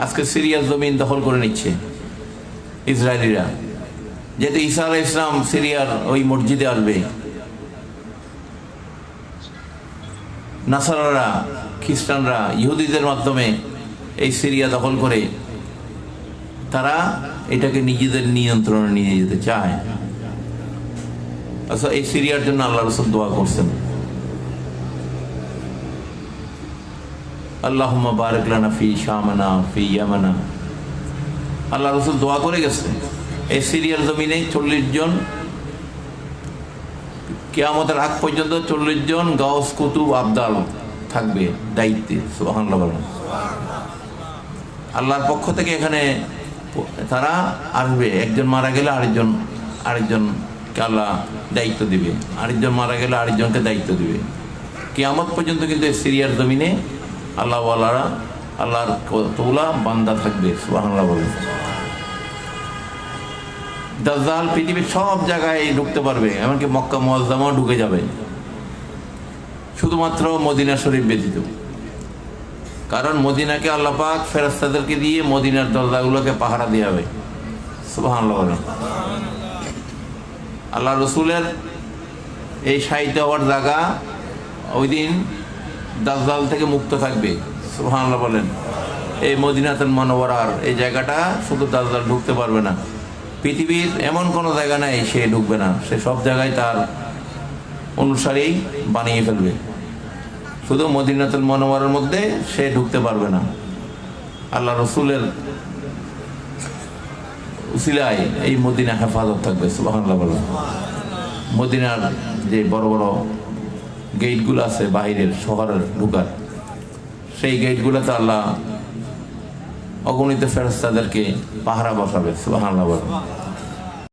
আজকে সিরিয়ার জমিন দখল করে নিচ্ছে ইসরায়েলিরা। যেহেতু ঈসা আলাইহিস সালাম সিরিয়ার ওই মসজিদে আসবে, নাসারারা খ্রিস্টানরা ইহুদিদের মাধ্যমে এই সিরিয়া দখল করে তারা এটাকে নিজেদের নিয়ন্ত্রণে নিয়ে যেতে চায়। আচ্ছা, এই সিরিয়ার জন্য আল্লাহ রাসূল দোয়া করছেন, আল্লাহুম্মা বারিক লানা ফি শামানা ফি ইয়ামানা। আল্লাহ রাসূল দোয়া করে গেছে এই সিরিয়ার জমিনে 40 জন, কিয়ামতের আগ পর্যন্ত 40 জন গাউস কুতুব আবদাল থাকবে দায়িত্বে। সুবহানাল্লাহ বলেন। আল্লাহর পক্ষ থেকে এখানে তারা আসবে, একজন মারা গেলে আরেকজনকে আল্লাহ দায়িত্ব দিবে, আরেকজন মারা গেলে আরেকজনকে দায়িত্ব দিবে। কিয়ামত পর্যন্ত কিন্তু এই সিরিয়ার জমিনে আল্লাহওয়ালারা, আল্লাহর কতগুলা বান্দা থাকবে। সুবহানাল্লাহ বলেন। দাজ্জাল পৃথিবীর সব জায়গায় ঢুকতে পারবে, এমনকি মক্কা মুআজ্জামাও ঢুকে যাবে, শুধুমাত্র মদিনা শরীফ ব্যতীত। কারণ মদিনাকে আল্লাহ পাক ফেরেশতাদেরকে দিয়ে মদিনার দরজাগুলোকে পাহারা দিয়ে হবে। সুবহানাল্লাহ বলেন। আল্লাহ রসুলের এই শাহিদ হওয়ার জায়গা ওই দিন দাজ্জাল থেকে মুক্ত থাকবে। সুবহানাল্লাহ বলেন। এই মদিনাতুল মুনাওয়ারার এই জায়গাটা শুধু দাজ্জাল ঢুকতে পারবে না, পৃথিবীর এমন কোনো জায়গা নাই সে ঢুকবে না, সে সব জায়গায় তার অনুসারী বানিয়ে ফেলবে, শুধু মদিনাতুল মুনাওয়ারার মধ্যে সে ঢুকতে পারবে না। আল্লাহ রসুলের উসিলায় এই মদিনা হেফাজত থাকবে। সুবহানাল্লাহ বলেন। মদিনার যে বড় বড় গেটগুলো আছে বাহিরের শহরের ঢুকার, সেই গেটগুলোতে আল্লাহ অগণিত ফেরেশতাদেরকে পাহারা বসাবে। সুবহানাল্লাহ বলেন।